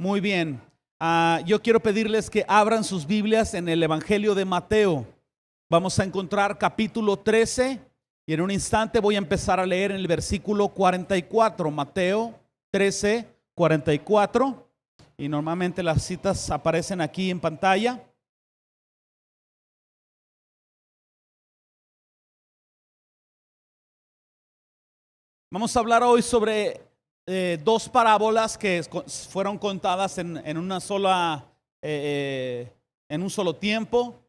Muy bien. Yo quiero pedirles que abran sus Biblias en el Evangelio de Mateo. Vamos a encontrar capítulo 13 y en un instante voy a empezar a leer en el versículo 44. Mateo 13, 44. Y normalmente las citas aparecen aquí en pantalla. Vamos a hablar hoy sobre dos parábolas que fueron contadas en una sola, en un solo tiempo.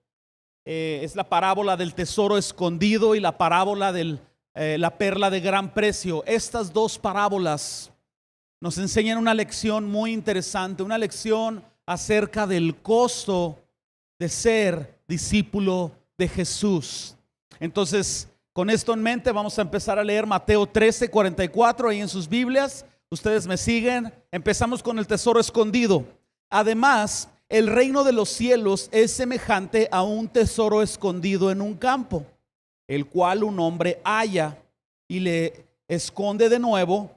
Es la parábola del tesoro escondido y la parábola de la perla de gran precio. Estas dos parábolas nos enseñan una lección muy interesante, una lección acerca del costo de ser discípulo de Jesús. Entonces, con esto en mente vamos a empezar a leer Mateo 13, 44 ahí en sus Biblias. Ustedes me siguen. Empezamos con el tesoro escondido. Además, el reino de los cielos es semejante a un tesoro escondido en un campo, el cual un hombre halla y le esconde de nuevo,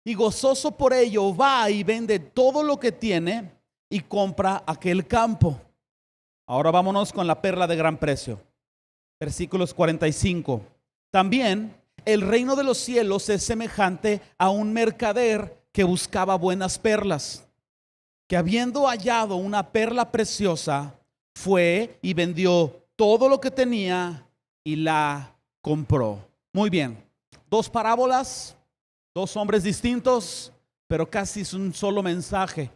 y gozoso por ello va y vende todo lo que tiene y compra aquel campo. Ahora vámonos con la perla de gran precio. Versículos 45. También el reino de los cielos es semejante a un mercader que buscaba buenas perlas, que habiendo hallado una perla preciosa, fue y vendió todo lo que tenía y la compró. Muy bien, dos parábolas, dos hombres distintos, pero casi es un solo mensaje.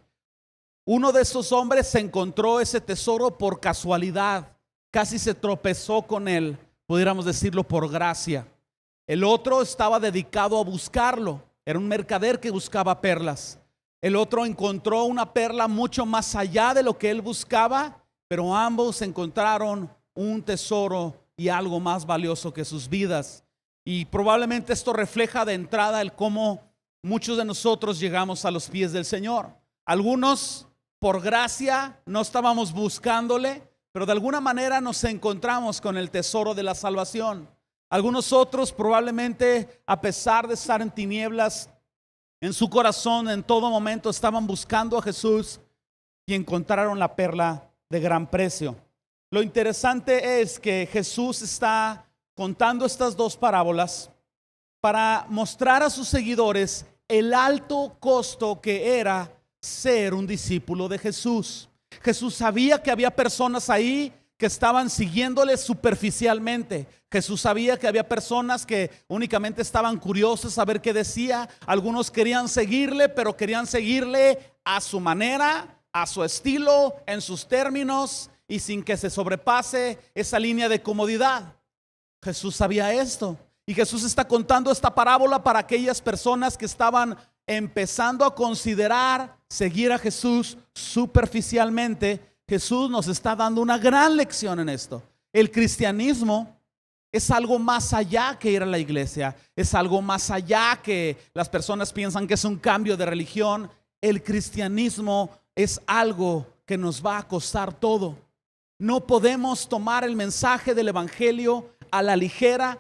Uno de esos hombres se encontró ese tesoro por casualidad, casi se tropezó con él, pudiéramos decirlo por gracia. El otro estaba dedicado a buscarlo, era un mercader que buscaba perlas. El otro encontró una perla mucho más allá de lo que él buscaba, pero ambos encontraron un tesoro y algo más valioso que sus vidas. Y probablemente esto refleja de entrada el cómo muchos de nosotros llegamos a los pies del Señor. Algunos por gracia no estábamos buscándole, pero de alguna manera nos encontramos con el tesoro de la salvación. Algunos otros probablemente, a pesar de estar en tinieblas, en su corazón en todo momento estaban buscando a Jesús y encontraron la perla de gran precio. Lo interesante es que Jesús está contando estas dos parábolas para mostrar a sus seguidores el alto costo que era ser un discípulo de Jesús. Jesús sabía que había personas ahí que estaban siguiéndole superficialmente. Jesús sabía que había personas que únicamente estaban curiosas a ver qué decía. Algunos querían seguirle, pero querían seguirle a su manera, a su estilo, en sus términos y sin que se sobrepase esa línea de comodidad. Jesús sabía esto y Jesús está contando esta parábola para aquellas personas que estaban empezando a considerar seguir a Jesús superficialmente. Jesús nos está dando una gran lección en esto. El cristianismo es algo más allá que ir a la iglesia, es algo más allá que las personas piensan que es un cambio de religión. El cristianismo es algo que nos va a costar todo. No podemos tomar el mensaje del evangelio a la ligera.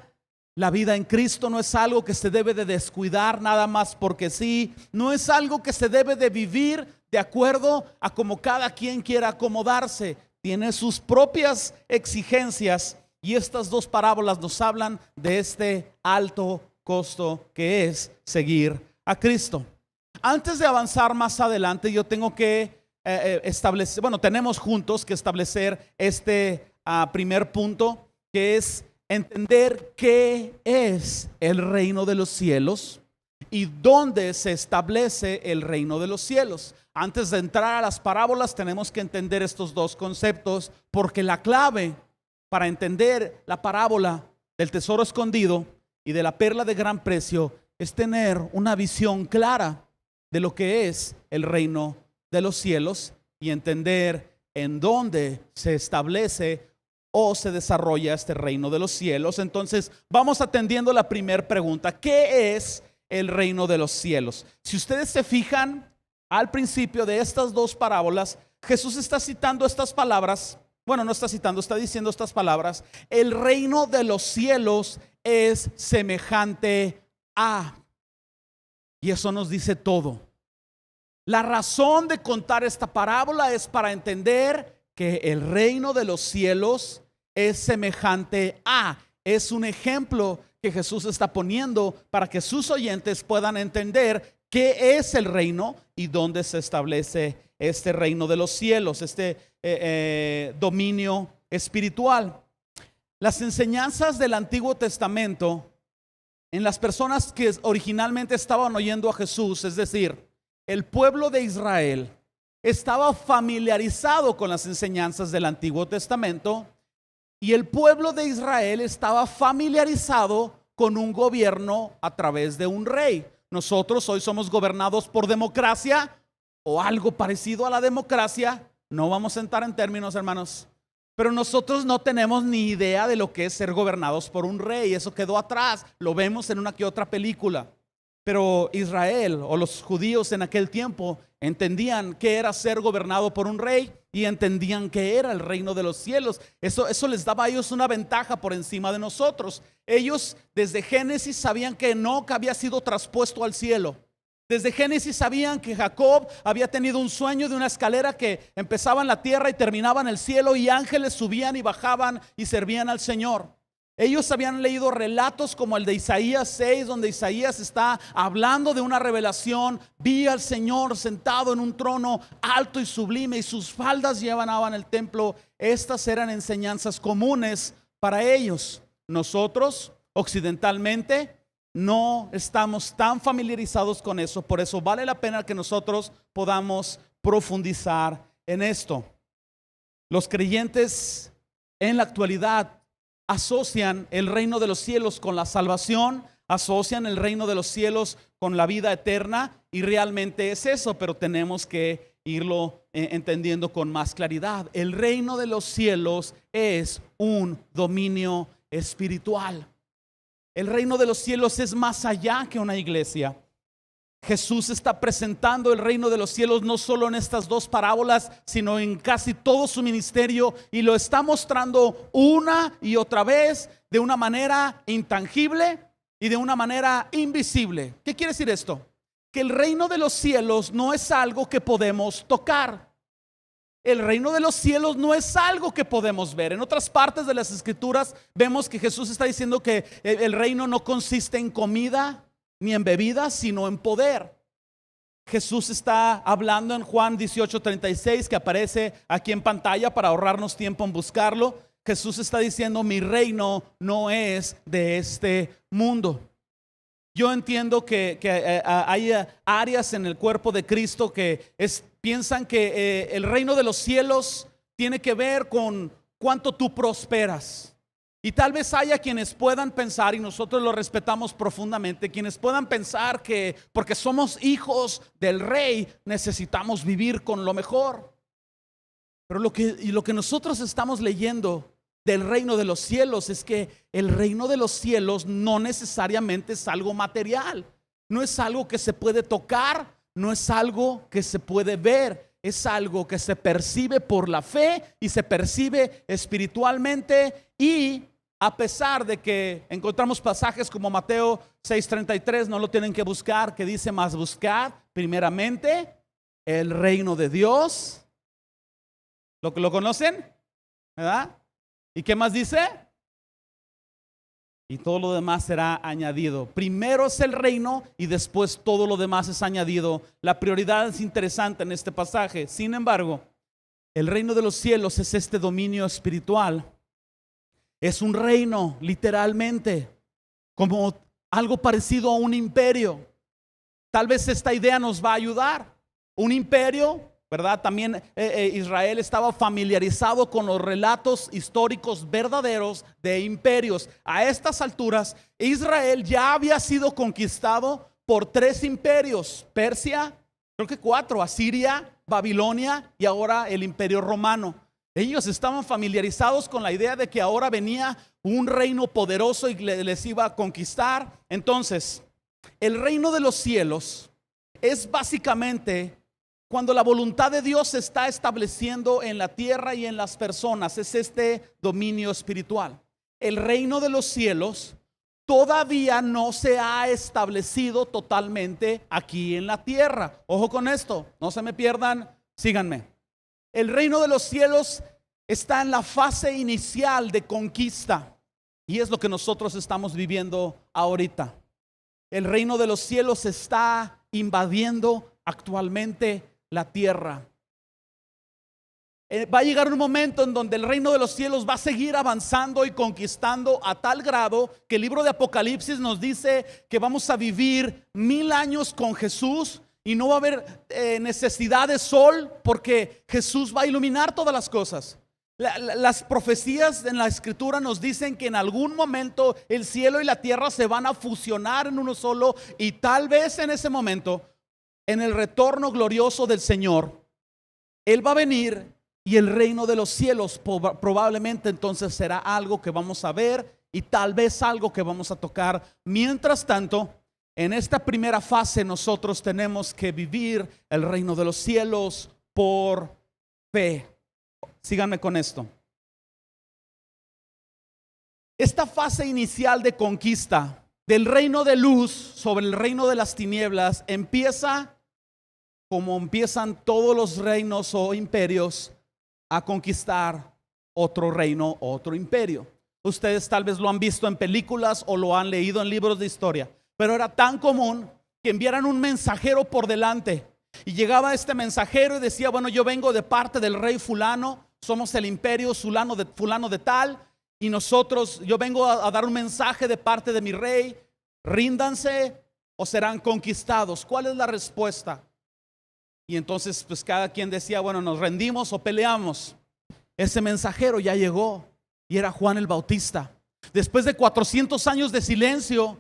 La vida en Cristo no es algo que se debe de descuidar nada más porque sí, no es algo que se debe de vivir de acuerdo a como cada quien quiera acomodarse. Tiene sus propias exigencias y estas dos parábolas nos hablan de este alto costo que es seguir a Cristo. Antes de avanzar más adelante, yo tengo que establecer, tenemos juntos que establecer este primer punto, que es entender qué es el reino de los cielos y dónde se establece el reino de los cielos. Antes de entrar a las parábolas tenemos que entender estos dos conceptos, porque la clave para entender la parábola del tesoro escondido y de la perla de gran precio es tener una visión clara de lo que es el reino de los cielos y entender en dónde se establece o se desarrolla este reino de los cielos. Entonces vamos atendiendo la primera pregunta: ¿qué es el reino de los cielos? Si ustedes se fijan al principio de estas dos parábolas, Jesús está citando estas palabras. No está citando, está diciendo estas palabras: el reino de los cielos es semejante a. Y eso nos dice todo. La razón de contar esta parábola es para entender que el reino de los cielos es semejante a, es un ejemplo que Jesús está poniendo para que sus oyentes puedan entender qué es el reino y dónde se establece este reino de los cielos, este dominio espiritual. Las enseñanzas del Antiguo Testamento en las personas que originalmente estaban oyendo a Jesús, es decir, el pueblo de Israel, estaba familiarizado con las enseñanzas del Antiguo Testamento y el pueblo de Israel estaba familiarizado con un gobierno a través de un rey. Nosotros hoy somos gobernados por democracia o algo parecido a la democracia. No vamos a entrar en términos, hermanos, pero nosotros no tenemos ni idea de lo que es ser gobernados por un rey. Eso quedó atrás, lo vemos en una que otra película. Pero Israel o los judíos en aquel tiempo entendían que era ser gobernado por un rey y entendían que era el reino de los cielos. Eso les daba a ellos una ventaja por encima de nosotros. Ellos desde Génesis sabían que Enoc había sido traspuesto al cielo. Desde Génesis sabían que Jacob había tenido un sueño de una escalera que empezaba en la tierra y terminaba en el cielo, y ángeles subían y bajaban y servían al Señor. Ellos habían leído relatos como el de Isaías 6, donde Isaías está hablando de una revelación. Vi al Señor sentado en un trono alto y sublime, y sus faldas llevaban el templo. Estas eran enseñanzas comunes para ellos. Nosotros, occidentalmente, no estamos tan familiarizados con eso. Por eso vale la pena que nosotros podamos profundizar en esto. Los creyentes en la actualidad asocian el reino de los cielos con la salvación, asocian el reino de los cielos con la vida eterna, y realmente es eso, pero tenemos que irlo entendiendo con más claridad. El reino de los cielos es un dominio espiritual. El reino de los cielos es más allá que una iglesia. Jesús está presentando el reino de los cielos no solo en estas dos parábolas, sino en casi todo su ministerio, y lo está mostrando una y otra vez de una manera intangible y de una manera invisible. ¿Qué quiere decir esto? Que el reino de los cielos no es algo que podemos tocar. El reino de los cielos no es algo que podemos ver. En otras partes de las escrituras vemos que Jesús está diciendo que el reino no consiste en comida ni en bebida, sino en poder. Jesús está hablando en Juan 18:36, que aparece aquí en pantalla para ahorrarnos tiempo en buscarlo. Jesús está diciendo: mi reino no es de este mundo. Yo entiendo que hay áreas en el cuerpo de Cristo que piensan que el reino de los cielos tiene que ver con cuánto tú prosperas. Y tal vez haya quienes puedan pensar, y nosotros lo respetamos profundamente, quienes puedan pensar que porque somos hijos del rey necesitamos vivir con lo mejor. Pero lo que nosotros estamos leyendo del reino de los cielos es que el reino de los cielos no necesariamente es algo material, no es algo que se puede tocar, no es algo que se puede ver. Es algo que se percibe por la fe y se percibe espiritualmente. Y a pesar de que encontramos pasajes como Mateo 6:33, no lo tienen que buscar, que dice: más buscad primeramente el reino de Dios. ¿Lo conocen? ¿Verdad? ¿Y qué más dice? Y todo lo demás será añadido. Primero es el reino y después todo lo demás es añadido. La prioridad es interesante en este pasaje. Sin embargo, el reino de los cielos es este dominio espiritual. Es un reino, literalmente, como algo parecido a un imperio. Tal vez esta idea nos va a ayudar. Un imperio, ¿verdad? También Israel estaba familiarizado con los relatos históricos verdaderos de imperios. A estas alturas, Israel ya había sido conquistado por 3 imperios: Persia, creo que 4, Asiria, Babilonia y ahora el imperio romano. Ellos estaban familiarizados con la idea de que ahora venía un reino poderoso y les iba a conquistar. Entonces, el reino de los cielos es básicamente cuando la voluntad de Dios se está estableciendo en la tierra y en las personas. Es este dominio espiritual. El reino de los cielos todavía no se ha establecido totalmente aquí en la tierra. Ojo con esto, no se me pierdan, síganme. El reino de los cielos está en la fase inicial de conquista y es lo que nosotros estamos viviendo ahorita. El reino de los cielos está invadiendo actualmente la tierra. Va a llegar un momento en donde el reino de los cielos va a seguir avanzando y conquistando a tal grado que el libro de Apocalipsis nos dice que vamos a vivir 1000 años con Jesús y no va a haber necesidad de sol porque Jesús va a iluminar todas las cosas. Las profecías en la escritura nos dicen que en algún momento el cielo y la tierra se van a fusionar en uno solo y tal vez en ese momento, en el retorno glorioso del Señor, Él va a venir. Y el reino de los cielos probablemente entonces será algo que vamos a ver y tal vez algo que vamos a tocar. Mientras tanto, en esta primera fase nosotros tenemos que vivir el reino de los cielos por fe. Síganme con esto. Esta fase inicial de conquista del reino de luz sobre el reino de las tinieblas empieza como empiezan todos los reinos o imperios a conquistar otro reino, otro imperio. Ustedes tal vez lo han visto en películas o lo han leído en libros de historia, pero era tan común que enviaran un mensajero por delante y llegaba este mensajero y decía, bueno, yo vengo de parte del rey fulano, somos el imperio fulano de tal y yo vengo a dar un mensaje de parte de mi rey, ríndanse o serán conquistados. ¿Cuál es la respuesta? Y entonces pues cada quien decía, bueno, nos rendimos o peleamos. Ese mensajero ya llegó y era Juan el Bautista. Después de 400 años de silencio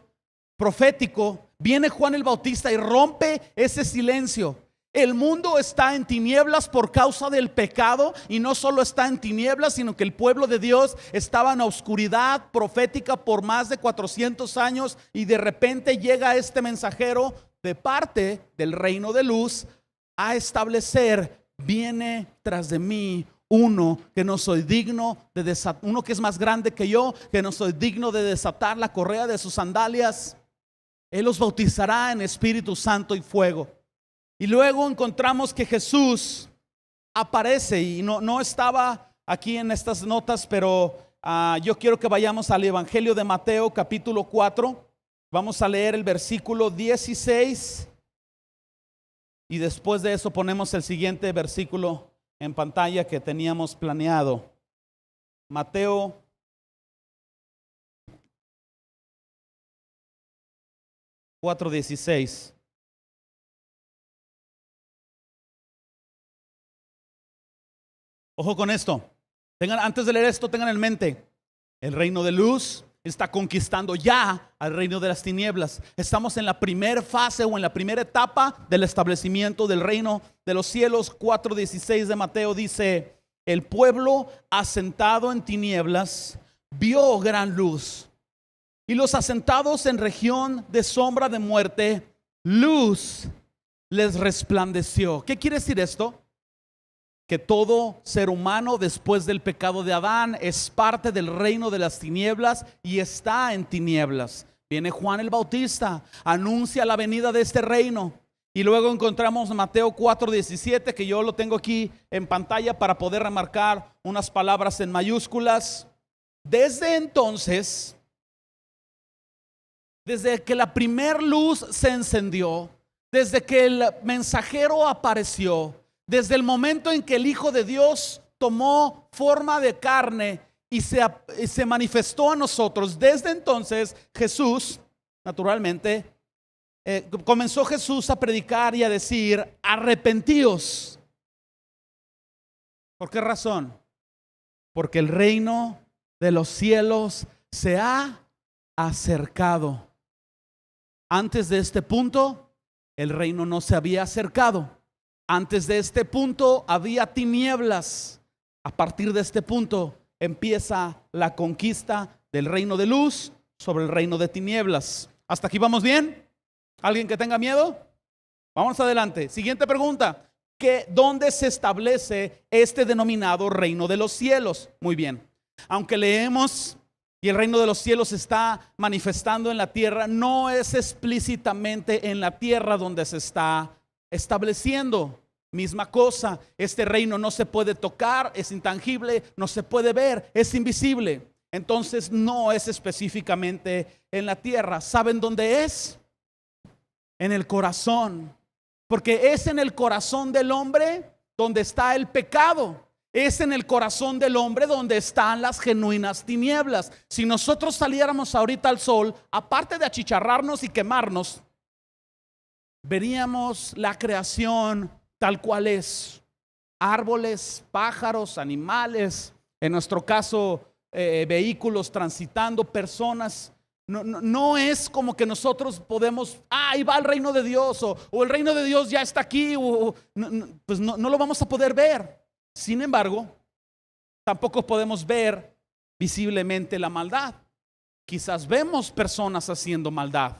profético, viene Juan el Bautista y rompe ese silencio. El mundo está en tinieblas por causa del pecado y no solo está en tinieblas, sino que el pueblo de Dios estaba en oscuridad profética por más de 400 años y de repente llega este mensajero de parte del reino de luz a establecer, viene tras de mí uno que no soy digno de desatar, uno que es más grande que yo, que no soy digno de desatar la correa de sus sandalias. Él los bautizará en Espíritu Santo y fuego. Y luego encontramos que Jesús aparece y no estaba aquí en estas notas, pero yo quiero que vayamos al Evangelio de Mateo capítulo 4. Vamos a leer el versículo 16. Y después de eso ponemos el siguiente versículo en pantalla que teníamos planeado. Mateo 4:16. Ojo con esto. Antes de leer esto, tengan en mente, el reino de luz está conquistando ya al reino de las tinieblas. Estamos en la primera fase o en la primera etapa del establecimiento del reino de los cielos. 4:16 de Mateo dice: el pueblo asentado en tinieblas vio gran luz, y los asentados en región de sombra de muerte, luz les resplandeció. ¿Qué quiere decir esto? Que todo ser humano después del pecado de Adán es parte del reino de las tinieblas y está en tinieblas. Viene Juan el Bautista, anuncia la venida de este reino. Y luego encontramos Mateo 4:17, que yo lo tengo aquí en pantalla para poder remarcar unas palabras en mayúsculas. Desde entonces, desde que la primer luz se encendió, desde que el mensajero apareció, desde el momento en que el Hijo de Dios tomó forma de carne y se manifestó a nosotros, desde entonces Jesús, naturalmente, comenzó Jesús a predicar y a decir: arrepentíos. ¿Por qué razón? Porque el reino de los cielos se ha acercado. Antes de este punto, el reino no se había acercado. Antes de este punto había tinieblas. A partir de este punto empieza la conquista del reino de luz sobre el reino de tinieblas. ¿Hasta aquí vamos bien? ¿Alguien que tenga miedo? Vamos adelante. Siguiente pregunta. ¿Dónde se establece este denominado reino de los cielos? Muy bien. Aunque leemos y el reino de los cielos se está manifestando en la tierra, no es explícitamente en la tierra donde se está estableciendo. Misma cosa, este reino no se puede tocar, es intangible, no se puede ver, es invisible. Entonces no es específicamente en la tierra. ¿Saben dónde es? En el corazón. Porque es en el corazón del hombre donde está el pecado. Es en el corazón del hombre donde están las genuinas tinieblas. Si nosotros saliéramos ahorita al sol, aparte de achicharrarnos y quemarnos, veríamos la creación tal cual es. Árboles, pájaros, animales, en nuestro caso vehículos transitando, personas. No es como que nosotros podemos, ahí va el reino de Dios, o el reino de Dios ya está aquí, pues no lo vamos a poder ver. Sin embargo, tampoco podemos ver visiblemente la maldad. Quizás vemos personas haciendo maldad,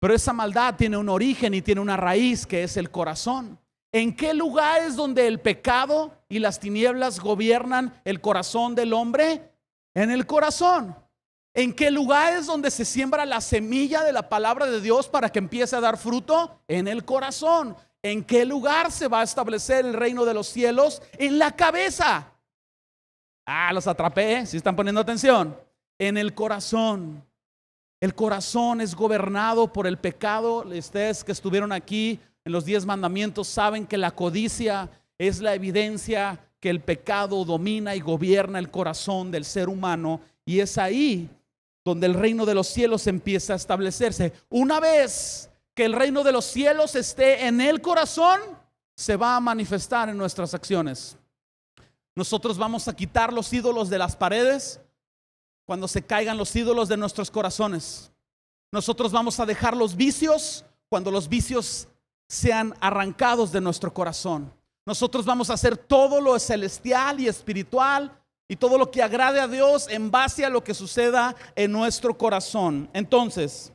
pero esa maldad tiene un origen y tiene una raíz que es el corazón. ¿En qué lugar es donde el pecado y las tinieblas gobiernan el corazón del hombre? En el corazón. ¿En qué lugar es donde se siembra la semilla de la palabra de Dios para que empiece a dar fruto? En el corazón. ¿En qué lugar se va a establecer el reino de los cielos? En la cabeza. Los atrapé, si están poniendo atención. En el corazón. El corazón es gobernado por el pecado. Ustedes que estuvieron aquí en los 10 mandamientos saben que la codicia es la evidencia que el pecado domina y gobierna el corazón del ser humano, y es ahí donde el reino de los cielos empieza a establecerse. Una vez que el reino de los cielos esté en el corazón, se va a manifestar en nuestras acciones. Nosotros vamos a quitar los ídolos de las paredes cuando se caigan los ídolos de nuestros corazones. Nosotros vamos a dejar los vicios cuando los vicios sean arrancados de nuestro corazón. Nosotros vamos a hacer todo lo celestial y espiritual y todo lo que agrade a Dios en base a lo que suceda en nuestro corazón. Entonces,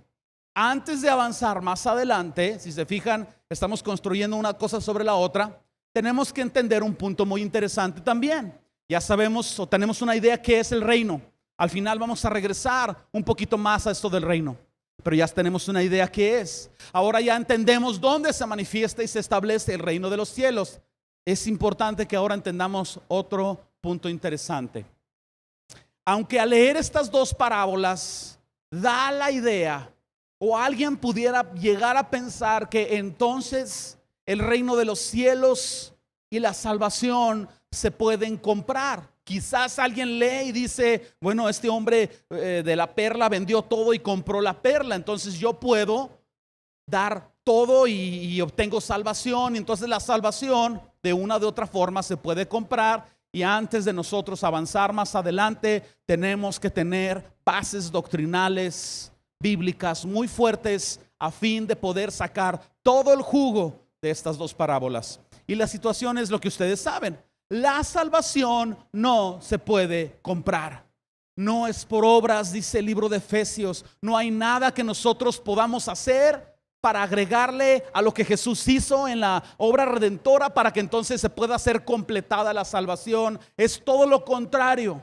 antes de avanzar más adelante, si se fijan, estamos construyendo una cosa sobre la otra, tenemos que entender un punto muy interesante también. Ya sabemos o tenemos una idea qué es el reino. Al final vamos a regresar un poquito más a esto del reino, pero ya tenemos una idea qué es. Ahora ya entendemos dónde se manifiesta y se establece el reino de los cielos. Es importante que ahora entendamos otro punto interesante. Aunque al leer estas dos parábolas da la idea, o alguien pudiera llegar a pensar que entonces el reino de los cielos y la salvación se pueden comprar. Quizás alguien lee y dice, bueno, este hombre de la perla vendió todo y compró la perla, entonces yo puedo dar todo y obtengo salvación, y entonces la salvación de una de otra forma se puede comprar. Y antes de nosotros avanzar más adelante, tenemos que tener bases doctrinales bíblicas muy fuertes a fin de poder sacar todo el jugo de estas dos parábolas. Y la situación es lo que ustedes saben: la salvación no se puede comprar. No es por obras, dice el libro de Efesios. No hay nada que nosotros podamos hacer para agregarle a lo que Jesús hizo en la obra redentora para que entonces se pueda ser completada la salvación. Es todo lo contrario.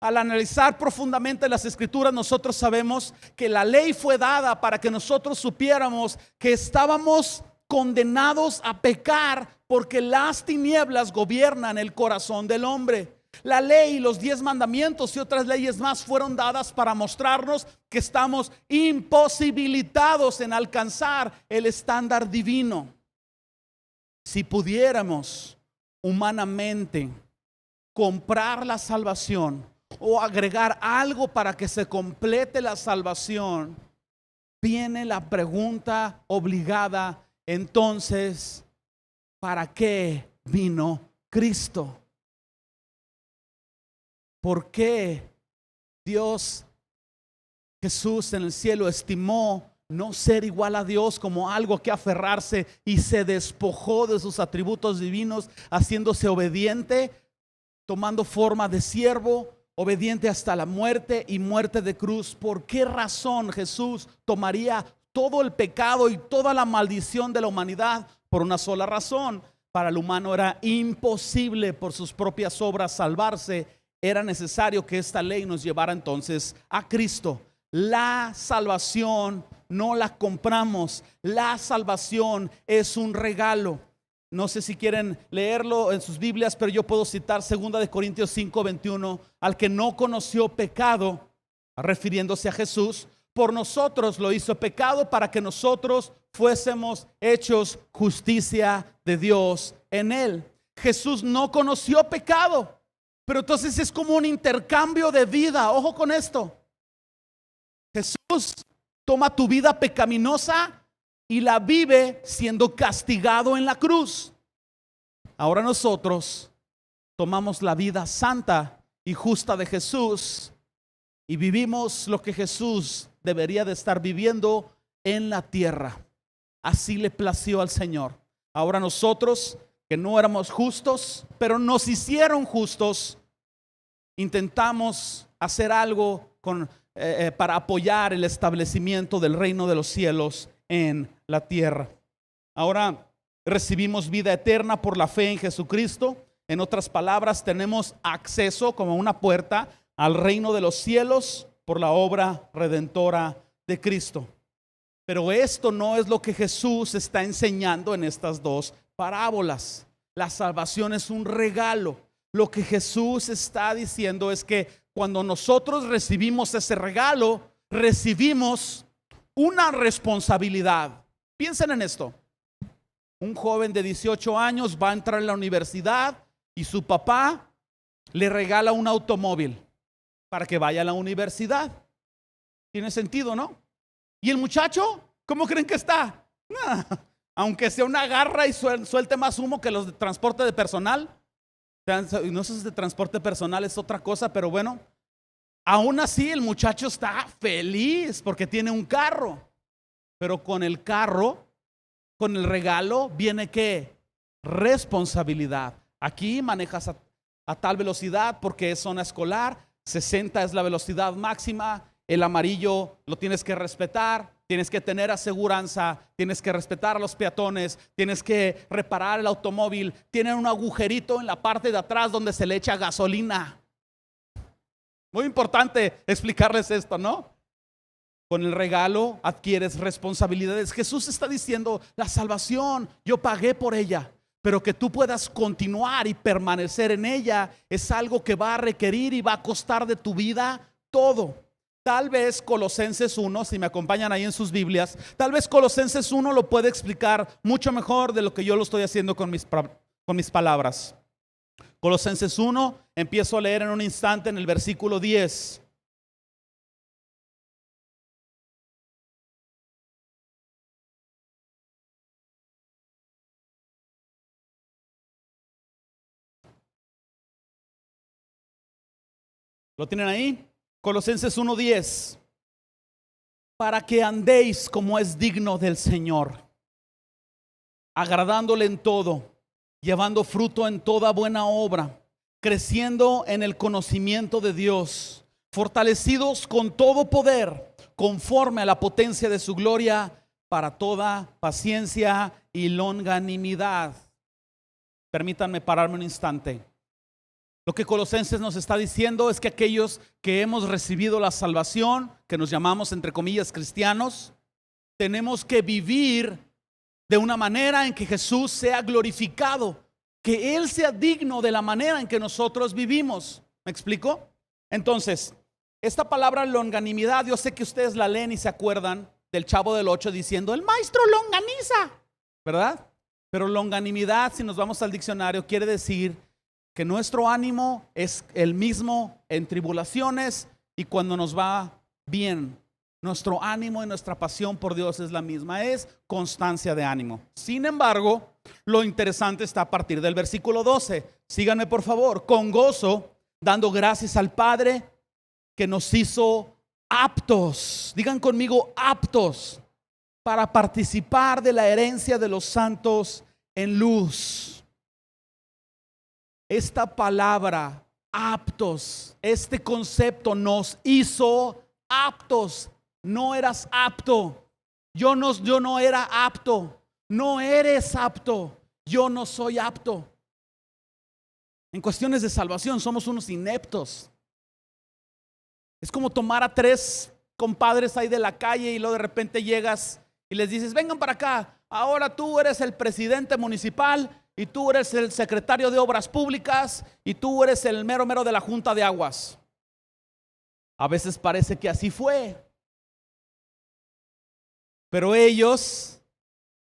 Al analizar profundamente las escrituras, nosotros sabemos que la ley fue dada para que nosotros supiéramos que estábamos condenados a pecar porque las tinieblas gobiernan el corazón del hombre. La ley, los 10 mandamientos y otras leyes más fueron dadas para mostrarnos que estamos imposibilitados en alcanzar el estándar divino. Si pudiéramos humanamente comprar la salvación o agregar algo para que se complete la salvación, viene la pregunta obligada: entonces, ¿para qué vino Cristo? ¿Por qué Dios, Jesús en el cielo, estimó no ser igual a Dios como algo que aferrarse y se despojó de sus atributos divinos, haciéndose obediente, tomando forma de siervo, obediente hasta la muerte y muerte de cruz? ¿Por qué razón Jesús tomaría todo el pecado y toda la maldición de la humanidad? Por una sola razón: para el humano era imposible por sus propias obras salvarse. era necesario que esta ley nos llevara entonces a Cristo. La salvación no la compramos, la salvación es un regalo. No sé si quieren leerlo en sus Biblias, pero yo puedo citar 2 Corintios 5:21, al que no conoció pecado, refiriéndose a Jesús, por nosotros lo hizo pecado para que nosotros fuésemos hechos justicia de Dios en él. Jesús no conoció pecado, pero entonces es como un intercambio de vida. Ojo con esto. Jesús toma tu vida pecaminosa y la vive siendo castigado en la cruz. Ahora nosotros tomamos la vida santa y justa de Jesús y vivimos lo que Jesús debería de estar viviendo en la tierra. Así le plació al Señor. Ahora nosotros, que no éramos justos, pero nos hicieron justos, intentamos hacer algo para apoyar el establecimiento del reino de los cielos en la tierra. Ahora recibimos vida eterna por la fe en Jesucristo. En otras palabras, tenemos acceso como una puerta al reino de los cielos por la obra redentora de Cristo. Pero esto no es lo que Jesús está enseñando en estas dos parábolas. La salvación es un regalo. Lo que Jesús está diciendo es que cuando nosotros recibimos ese regalo, recibimos una responsabilidad. Piensen en esto. Un joven de 18 años va a entrar en la universidad y su papá le regala un automóvil para que vaya a la universidad. Tiene sentido, ¿no? Y el muchacho, ¿cómo creen que está? Aunque sea una garra y suelte más humo que los de transporte de personal. No sé si de transporte personal es otra cosa, pero bueno, aún así el muchacho está feliz porque tiene un carro. Pero con el carro, con el regalo, viene ¿qué? Responsabilidad. Aquí manejas a tal velocidad porque es zona escolar, 60 es la velocidad máxima, el amarillo lo tienes que respetar, tienes que tener aseguranza, tienes que respetar a los peatones, tienes que reparar el automóvil, tiene un agujerito en la parte de atrás donde se le echa gasolina. Muy importante explicarles esto, ¿no? Con el regalo adquieres responsabilidades. Jesús está diciendo, la salvación, yo pagué por ella, pero que tú puedas continuar y permanecer en ella es algo que va a requerir y va a costar de tu vida todo. Tal vez Colosenses 1, si me acompañan ahí en sus Biblias, tal vez Colosenses 1 lo puede explicar mucho mejor de lo que yo lo estoy haciendo con mis palabras. Colosenses 1, empiezo a leer en un instante en el versículo 10. ¿Lo tienen ahí? Colosenses 1:10. Para que andéis como es digno del Señor, agradándole en todo, llevando fruto en toda buena obra, creciendo en el conocimiento de Dios, fortalecidos con todo poder, conforme a la potencia de su gloria, para toda paciencia y longanimidad. Permítanme pararme un instante. Lo que Colosenses nos está diciendo es que aquellos que hemos recibido la salvación, que nos llamamos entre comillas cristianos, tenemos que vivir de una manera en que Jesús sea glorificado, que Él sea digno de la manera en que nosotros vivimos. ¿Me explico? Entonces, esta palabra longanimidad, yo sé que ustedes la leen y se acuerdan del Chavo del Ocho diciendo, el maestro longaniza, ¿verdad? Pero longanimidad, si nos vamos al diccionario, quiere decir que nuestro ánimo es el mismo en tribulaciones y cuando nos va bien. Nuestro ánimo y nuestra pasión por Dios es la misma, es constancia de ánimo. Sin embargo, lo interesante está a partir del versículo 12. Síganme por favor. Con gozo, dando gracias al Padre que nos hizo aptos. Digan conmigo, aptos para participar de la herencia de los santos en luz. Esta palabra, aptos, este concepto nos hizo aptos. No eras apto. Yo no era apto. No eres apto. Yo no soy apto. En cuestiones de salvación somos unos ineptos. Es como tomar a 3 compadres ahí de la calle y luego de repente llegas y les dices: vengan para acá, ahora tú eres el presidente municipal y tú eres el secretario de obras públicas y tú eres el mero mero de la junta de aguas. A veces parece que así fue, pero ellos,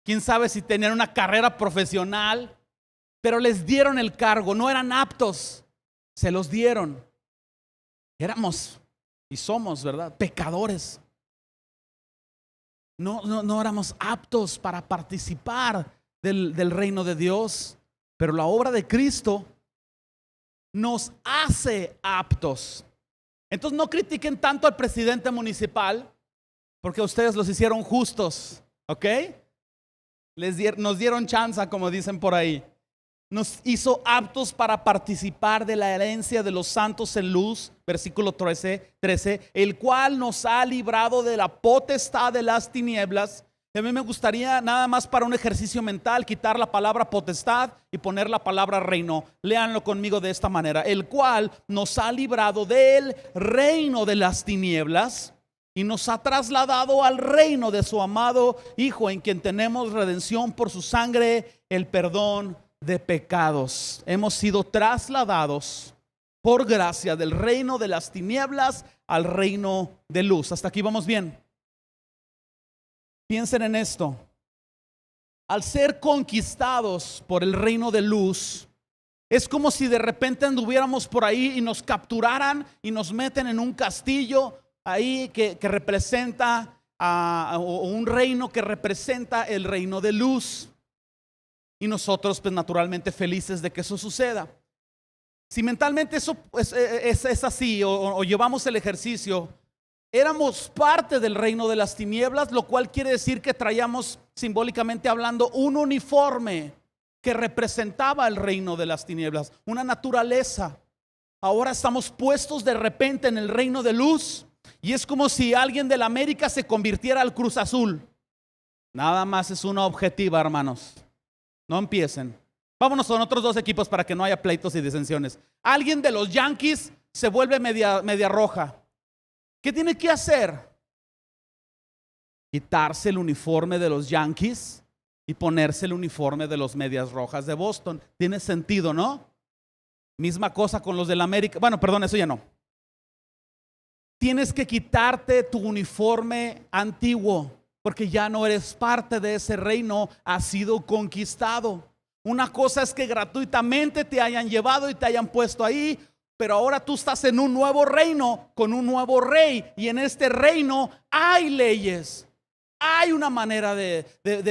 quién sabe si tenían una carrera profesional, pero les dieron el cargo, no eran aptos, se los dieron. Éramos y somos, ¿verdad?, pecadores. No éramos aptos para participar del reino de Dios, pero la obra de Cristo nos hace aptos. Entonces no critiquen tanto al presidente municipal, porque ustedes los hicieron justos, ¿ok? Nos dieron chance, como dicen por ahí. Nos hizo aptos para participar de la herencia de los santos en luz, versículo 13, el cual nos ha librado de la potestad de las tinieblas. A mí me gustaría, nada más para un ejercicio mental, quitar la palabra potestad y poner la palabra reino. Léanlo conmigo de esta manera: el cual nos ha librado del reino de las tinieblas y nos ha trasladado al reino de su amado Hijo, en quien tenemos redención por su sangre, el perdón de pecados. Hemos sido trasladados por gracia del reino de las tinieblas al reino de luz. Hasta aquí vamos bien. Piensen en esto: al ser conquistados por el reino de luz, es como si de repente anduviéramos por ahí y nos capturaran y nos meten en un castillo ahí que representa o un reino que representa el reino de luz. Y nosotros, pues naturalmente felices de que eso suceda. Si mentalmente eso es así, o llevamos el ejercicio, éramos parte del reino de las tinieblas, lo cual quiere decir que traíamos, simbólicamente hablando, un uniforme que representaba el reino de las tinieblas, una naturaleza. Ahora estamos puestos de repente en el reino de luz, y es como si alguien de la América se convirtiera al Cruz Azul. Nada más es una objetiva, hermanos. No empiecen. Vámonos con otros 2 equipos para que no haya pleitos y disensiones. Alguien de los Yankees se vuelve media roja. ¿Qué tiene que hacer? Quitarse el uniforme de los Yankees y ponerse el uniforme de los Medias Rojas de Boston. Tiene sentido, ¿no? Misma cosa con los del América. Bueno, perdón, eso ya no. Tienes que quitarte tu uniforme antiguo, porque ya no eres parte de ese reino, has sido conquistado. Una cosa es que gratuitamente te hayan llevado y te hayan puesto ahí, pero ahora tú estás en un nuevo reino con un nuevo rey, y en este reino hay leyes, hay una manera de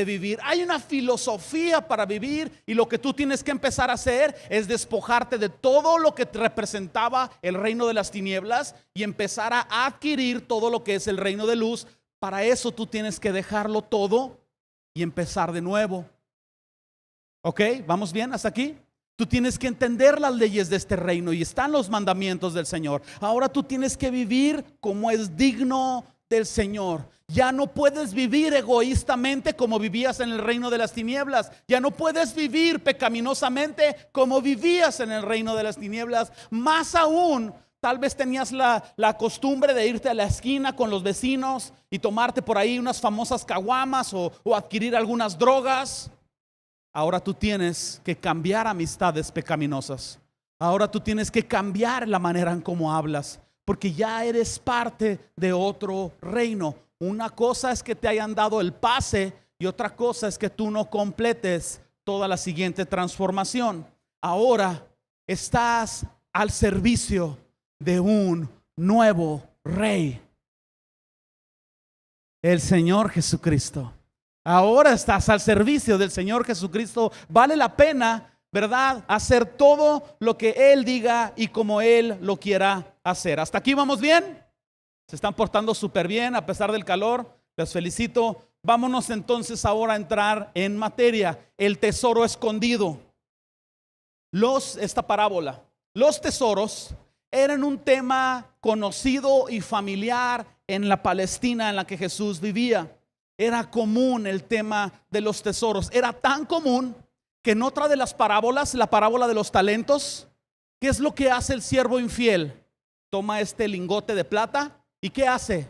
vivir, hay una filosofía para vivir, y lo que tú tienes que empezar a hacer es despojarte de todo lo que te representaba el reino de las tinieblas y empezar a adquirir todo lo que es el reino de luz. Para eso tú tienes que dejarlo todo y empezar de nuevo. ¿Ok? ¿Vamos bien hasta aquí? Tú tienes que entender las leyes de este reino y están los mandamientos del Señor. Ahora tú tienes que vivir como es digno del Señor. Ya no puedes vivir egoístamente como vivías en el reino de las tinieblas. Ya no puedes vivir pecaminosamente como vivías en el reino de las tinieblas. Más aún, tal vez tenías la costumbre de irte a la esquina con los vecinos y tomarte por ahí unas famosas caguamas o adquirir algunas drogas. Ahora tú tienes que cambiar amistades pecaminosas. Ahora tú tienes que cambiar la manera en cómo hablas, porque ya eres parte de otro reino. Una cosa es que te hayan dado el pase y otra cosa es que tú no completes toda la siguiente transformación. Ahora estás al servicio de un nuevo rey, el Señor Jesucristo. Ahora estás al servicio del Señor Jesucristo. Vale la pena, ¿verdad?, hacer todo lo que Él diga y como Él lo quiera hacer. ¿Hasta aquí vamos bien? Se están portando súper bien a pesar del calor. Les felicito. Vámonos entonces ahora a entrar en materia. El tesoro escondido. Esta parábola. Los tesoros eran un tema conocido y familiar en la Palestina en la que Jesús vivía. Era común el tema de los tesoros. Era tan común que en otra de las parábolas, la parábola de los talentos, ¿Qué es lo que hace el siervo infiel? Toma este lingote de plata y ¿qué hace?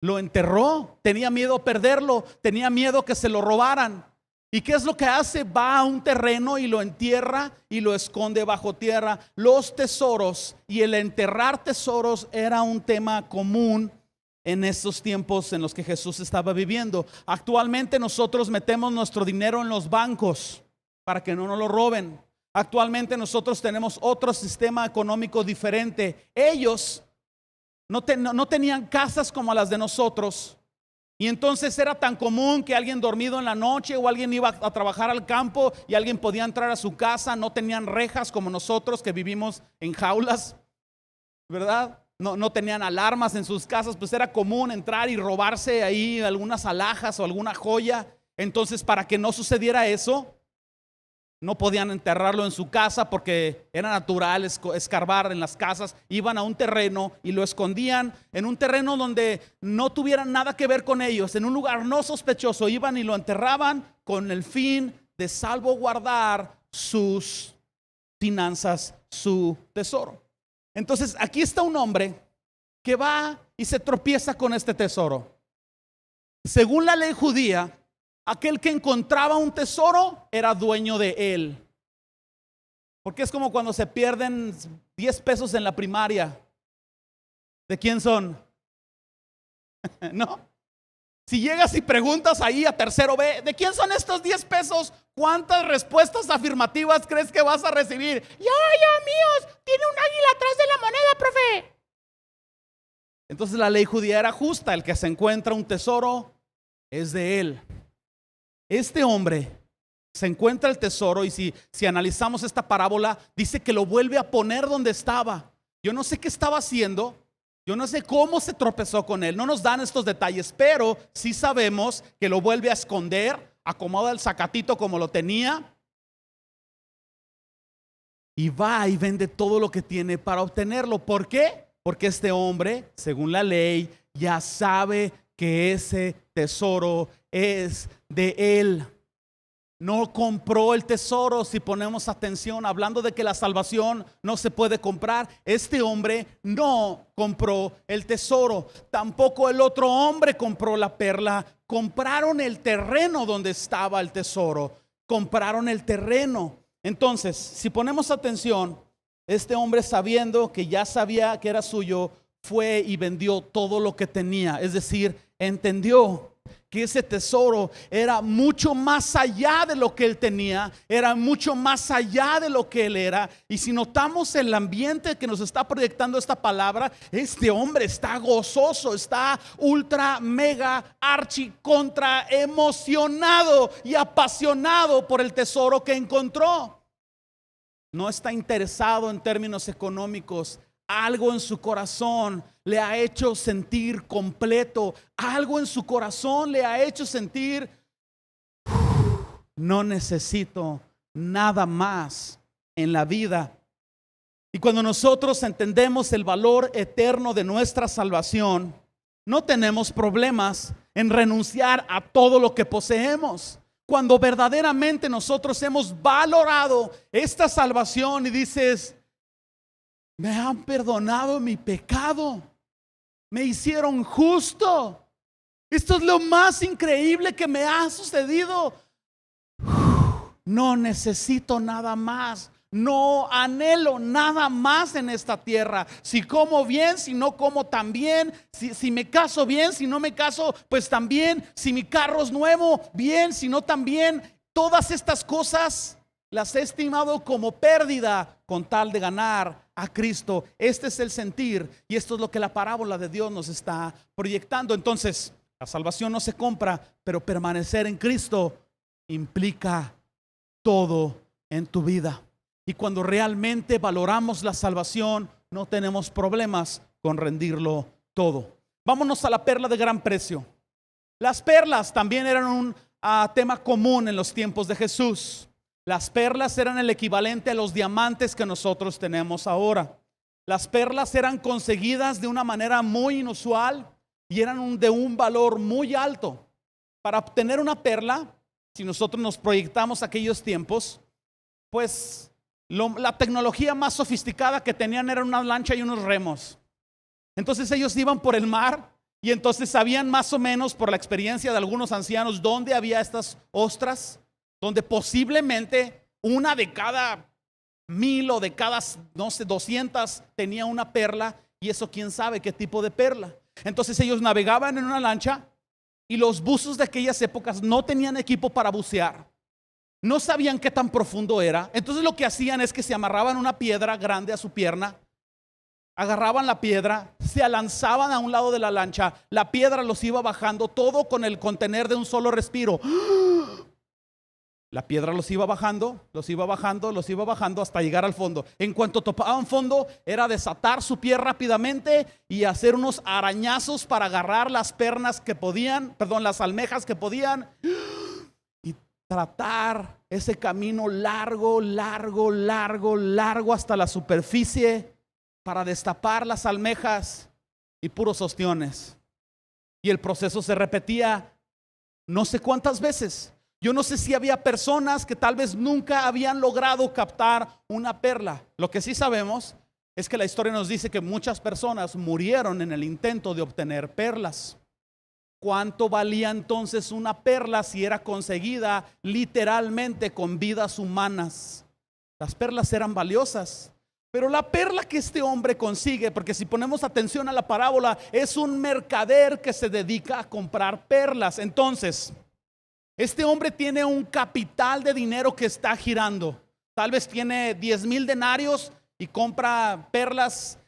Lo enterró, tenía miedo a perderlo, tenía miedo que se lo robaran. ¿Y qué es lo que hace? Va a un terreno y lo entierra y lo esconde bajo tierra. Los tesoros y el enterrar tesoros era un tema común en estos tiempos en los que Jesús estaba viviendo. Actualmente nosotros metemos nuestro dinero en los bancos para que no nos lo roben. Actualmente nosotros tenemos otro sistema económico diferente. Ellos no tenían casas como las de nosotros. Y entonces era tan común que alguien dormido en la noche o alguien iba a trabajar al campo y alguien podía entrar a su casa. No tenían rejas como nosotros que vivimos en jaulas, ¿verdad? No tenían alarmas en sus casas, pues era común entrar y robarse ahí algunas alhajas o alguna joya. Entonces, para que no sucediera eso, no podían enterrarlo en su casa porque era natural escarbar en las casas. Iban a un terreno y lo escondían en un terreno donde no tuvieran nada que ver con ellos, en un lugar no sospechoso. Iban y lo enterraban con el fin de salvaguardar sus finanzas, su tesoro. Entonces aquí está un hombre que va y se tropieza con este tesoro. Según la ley judía, aquel que encontraba un tesoro era dueño de él. Porque es como cuando se pierden 10 pesos en la primaria. ¿De quién son? ¿No? Si llegas y preguntas ahí a tercero B, ¿de quién son estos 10 pesos? ¿Cuántas respuestas afirmativas crees que vas a recibir? Ya, míos, tiene un águila atrás de la moneda, profe. Entonces la ley judía era justa, el que se encuentra un tesoro es de él. Este hombre se encuentra el tesoro y si analizamos esta parábola, dice que lo vuelve a poner donde estaba. Yo no sé qué estaba haciendo, yo no sé cómo se tropezó con él, no nos dan estos detalles, pero sí sabemos que lo vuelve a esconder, acomoda el sacatito como lo tenía y va y vende todo lo que tiene para obtenerlo. ¿Por qué? Porque este hombre, según la ley, ya sabe que ese tesoro es de él. No compró el tesoro. Si ponemos atención, hablando de que la salvación no se puede comprar, este hombre no compró el tesoro. Tampoco el otro hombre compró la perla. Compraron el terreno donde estaba el tesoro. Compraron el terreno. Entonces, si ponemos atención, este hombre, sabiendo que ya sabía que era suyo, fue y vendió todo lo que tenía. Es decir, entendió que ese tesoro era mucho más allá de lo que él tenía, era mucho más allá de lo que él era. Y si notamos el ambiente que nos está proyectando esta palabra, este hombre está gozoso, está ultra, mega, archi, contra emocionado y apasionado por el tesoro que encontró. No está interesado en términos económicos. Algo en su corazón le ha hecho sentir completo. Algo en su corazón le ha hecho sentir, no necesito nada más en la vida. Y cuando nosotros entendemos el valor eterno de nuestra salvación, no tenemos problemas en renunciar a todo lo que poseemos. Cuando verdaderamente nosotros hemos valorado esta salvación y dices, me han perdonado mi pecado, me hicieron justo, esto es lo más increíble que me ha sucedido, no necesito nada más, no anhelo nada más en esta tierra. Si como bien, si no como también, si me caso bien, si no me caso pues también, si mi carro es nuevo, bien, si no también. Todas estas cosas las he estimado como pérdida con tal de ganar a Cristo. Este es el sentir y esto es lo que la parábola de Dios nos está proyectando. Entonces, la salvación no se compra, pero permanecer en Cristo implica todo en tu vida. Y cuando realmente valoramos la salvación, no tenemos problemas con rendirlo todo. Vámonos a la perla de gran precio. Las perlas también eran un tema común en los tiempos de Jesús. Las perlas eran el equivalente a los diamantes que nosotros tenemos ahora. Las perlas eran conseguidas de una manera muy inusual y eran de un valor muy alto. Para obtener una perla, si nosotros nos proyectamos a aquellos tiempos, pues La tecnología más sofisticada que tenían era una lancha y unos remos. Entonces ellos iban por el mar y entonces sabían más o menos por la experiencia de algunos ancianos dónde había estas ostras, donde posiblemente una de cada 1000 o de cada, no sé, 200 tenía una perla, y eso quién sabe qué tipo de perla. Entonces ellos navegaban en una lancha y los buzos de aquellas épocas no tenían equipo para bucear. No sabían qué tan profundo era. Entonces lo que hacían es que se amarraban una piedra grande a su pierna, agarraban la piedra, se lanzaban a un lado de la lancha, la piedra los iba bajando, todo con el contener de un solo respiro. La piedra los iba bajando, los iba bajando, los iba bajando hasta llegar al fondo. En cuanto topaban fondo, era desatar su pie rápidamente y hacer unos arañazos para agarrar las pernas que podían, las almejas que podían, y tratar ese camino largo hasta la superficie para destapar las almejas y puros ostiones. Y el proceso se repetía no sé cuántas veces. Yo no sé si había personas que tal vez nunca habían logrado captar una perla. Lo que sí sabemos es que la historia nos dice que muchas personas murieron en el intento de obtener perlas. ¿Cuánto valía entonces una perla si era conseguida literalmente con vidas humanas? Las perlas eran valiosas. Pero la perla que este hombre consigue, porque si ponemos atención a la parábola, es un mercader que se dedica a comprar perlas. Entonces, este hombre tiene un capital de dinero que está girando. Tal vez tiene 10,000 denarios y compra perlas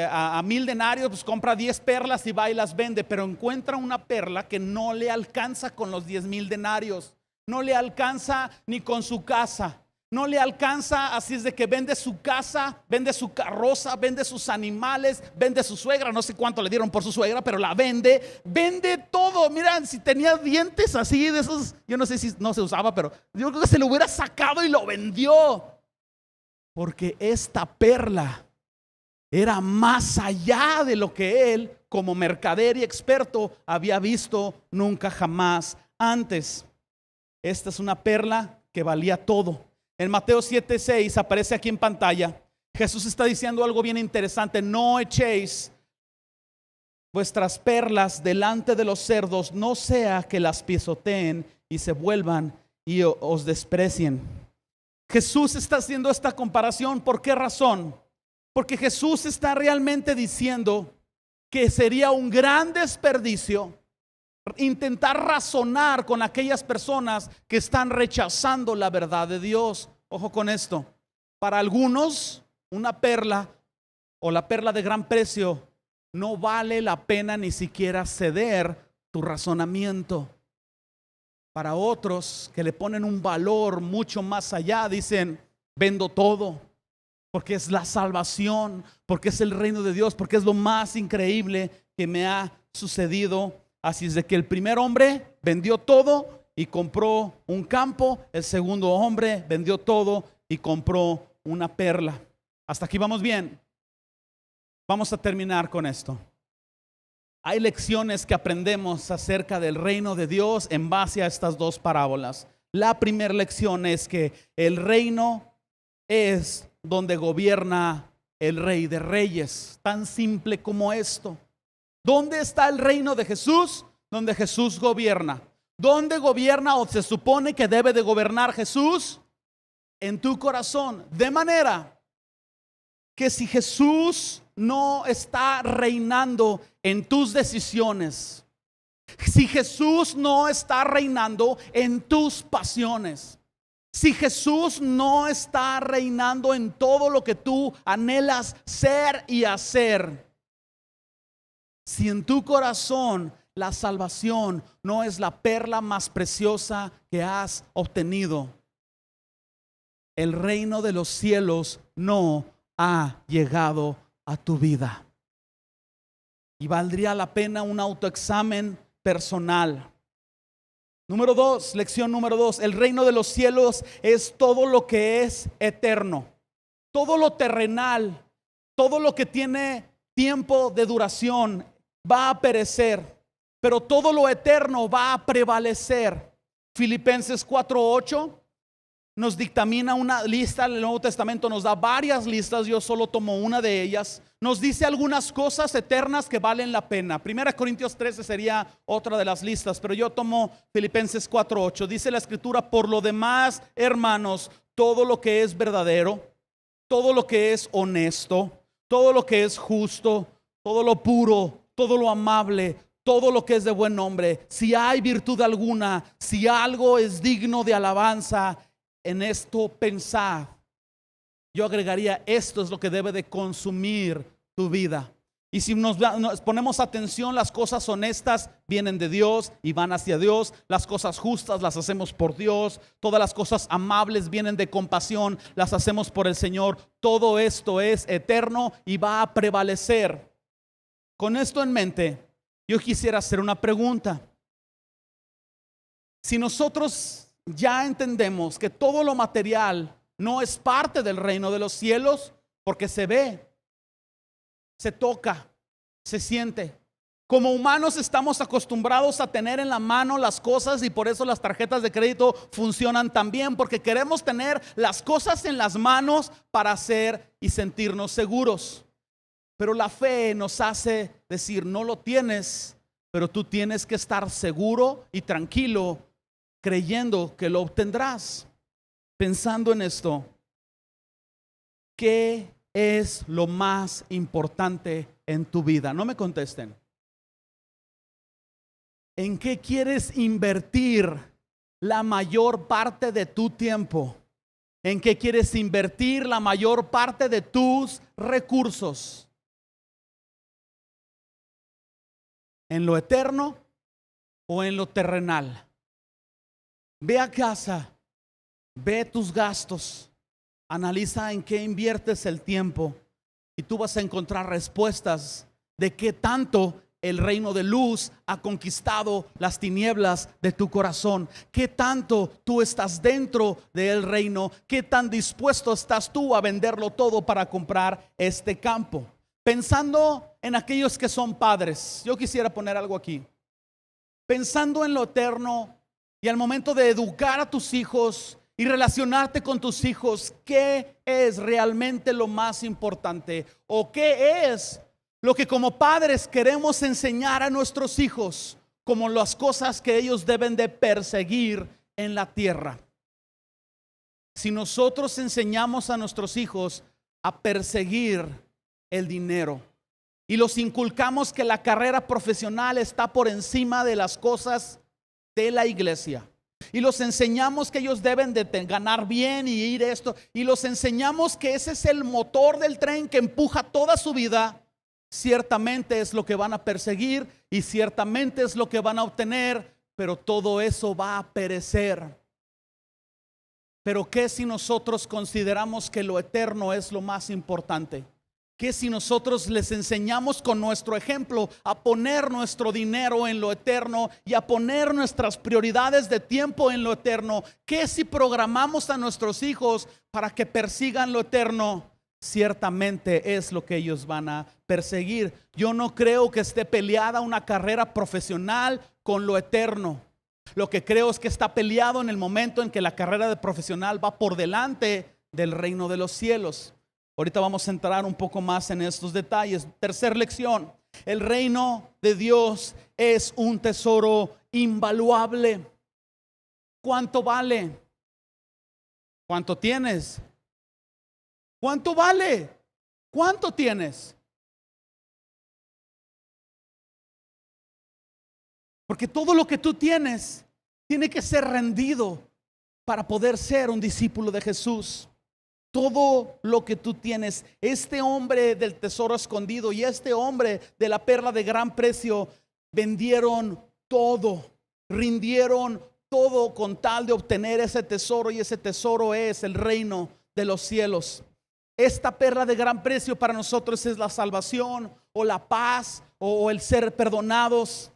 a 1,000 denarios, pues compra 10 perlas y va y las vende. Pero encuentra una perla que no le alcanza con los 10,000 denarios. No le alcanza ni con su casa. No le alcanza, así es de que vende su casa, vende su carroza, vende sus animales, vende su suegra. No sé cuánto le dieron por su suegra, pero la vende todo. Miren, si tenía dientes así de esos, yo no sé si no se usaba, pero yo creo que se lo hubiera sacado y lo vendió. Porque esta perla era más allá de lo que él, como mercader y experto, había visto nunca jamás antes. Esta es una perla que valía todo. En Mateo 7:6 aparece aquí en pantalla. Jesús está diciendo algo bien interesante. No echéis vuestras perlas delante de los cerdos, no sea que las pisoteen y se vuelvan y os desprecien. Jesús está haciendo esta comparación. ¿Por qué razón? Porque Jesús está realmente diciendo que sería un gran desperdicio intentar razonar con aquellas personas que están rechazando la verdad de Dios. Ojo con esto. Para algunos, una perla o la perla de gran precio no vale la pena ni siquiera ceder tu razonamiento. Para otros que le ponen un valor mucho más allá, dicen: vendo todo, porque es la salvación, porque es el reino de Dios, porque es lo más increíble que me ha sucedido. Así es de que el primer hombre vendió todo y compró un campo. El segundo hombre vendió todo y compró una perla. Hasta aquí vamos bien. Vamos a terminar con esto. Hay lecciones que aprendemos acerca del reino de Dios en base a estas dos parábolas. La primera lección es que el reino es donde gobierna el Rey de Reyes. Tan simple como esto. ¿Dónde está el reino de Jesús? Donde Jesús gobierna. ¿Dónde gobierna o se supone que debe de gobernar Jesús? En tu corazón. De manera que si Jesús no está reinando en tus decisiones, si Jesús no está reinando en tus pasiones, si Jesús no está reinando en todo lo que tú anhelas ser y hacer, si en tu corazón la salvación no es la perla más preciosa que has obtenido, el reino de los cielos no ha llegado a tu vida. Y valdría la pena un autoexamen personal. Número 2, lección número 2. El reino de los cielos es todo lo que es eterno. Todo lo terrenal, todo lo que tiene tiempo de duración va a perecer, pero todo lo eterno va a prevalecer. Filipenses 4:8 nos dictamina una lista. El Nuevo Testamento nos da varias listas, yo solo tomo una de ellas. Nos dice algunas cosas eternas que valen la pena. 1 Corintios 13 sería otra de las listas, pero yo tomo Filipenses 4:8. Dice la Escritura: por lo demás, hermanos, todo lo que es verdadero, todo lo que es honesto, todo lo que es justo, todo lo puro, todo lo amable, todo lo que es de buen nombre, si hay virtud alguna, si algo es digno de alabanza, en esto pensad. Yo agregaría, esto es lo que debe de consumir tu vida. Y si nos ponemos atención, las cosas honestas vienen de Dios y van hacia Dios. Las cosas justas las hacemos por Dios. Todas las cosas amables vienen de compasión, las hacemos por el Señor. Todo esto es eterno y va a prevalecer. Con esto en mente, yo quisiera hacer una pregunta. Si nosotros ya entendemos que todo lo material no es parte del reino de los cielos, porque se ve, se toca, se siente. Como humanos estamos acostumbrados a tener en la mano las cosas, y por eso las tarjetas de crédito funcionan tan bien, porque queremos tener las cosas en las manos para hacer y sentirnos seguros. Pero la fe nos hace decir: no lo tienes, pero tú tienes que estar seguro y tranquilo, creyendo que lo obtendrás. Pensando en esto, ¿qué es lo más importante en tu vida? No me contesten. ¿En qué quieres invertir la mayor parte de tu tiempo? ¿En qué quieres invertir la mayor parte de tus recursos? ¿En lo eterno o en lo terrenal? Ve a casa, ve tus gastos, analiza en qué inviertes el tiempo y tú vas a encontrar respuestas de qué tanto el reino de luz ha conquistado las tinieblas de tu corazón, qué tanto tú estás dentro del reino, qué tan dispuesto estás tú a venderlo todo para comprar este campo. Pensando en aquellos que son padres, yo quisiera poner algo aquí. Pensando en lo eterno y al momento de educar a tus hijos y relacionarte con tus hijos, ¿qué es realmente lo más importante? ¿O qué es lo que como padres queremos enseñar a nuestros hijos como las cosas que ellos deben de perseguir en la tierra? Si nosotros enseñamos a nuestros hijos a perseguir el dinero y los inculcamos que la carrera profesional está por encima de las cosas de la iglesia, y los enseñamos que ellos deben de ganar bien y ir esto, y los enseñamos que ese es el motor del tren que empuja toda su vida, ciertamente es lo que van a perseguir y ciertamente es lo que van a obtener, pero todo eso va a perecer. Pero ¿qué si nosotros consideramos que lo eterno es lo más importante? ¿Qué si nosotros les enseñamos con nuestro ejemplo a poner nuestro dinero en lo eterno y a poner nuestras prioridades de tiempo en lo eterno? ¿Qué si programamos a nuestros hijos para que persigan lo eterno? Ciertamente es lo que ellos van a perseguir. Yo no creo que esté peleada una carrera profesional con lo eterno. Lo que creo es que está peleado en el momento en que la carrera de profesional va por delante del reino de los cielos. Ahorita vamos a entrar un poco más en estos detalles. Tercer lección: el reino de Dios es un tesoro invaluable. ¿Cuánto vale? ¿Cuánto tienes? ¿Cuánto vale? ¿Cuánto tienes? Porque todo lo que tú tienes tiene que ser rendido para poder ser un discípulo de Jesús. Todo lo que tú tienes. Este hombre del tesoro escondido y este hombre de la perla de gran precio vendieron todo, rindieron todo con tal de obtener ese tesoro, y ese tesoro es el reino de los cielos. Esta perla de gran precio para nosotros es la salvación o la paz o el ser perdonados,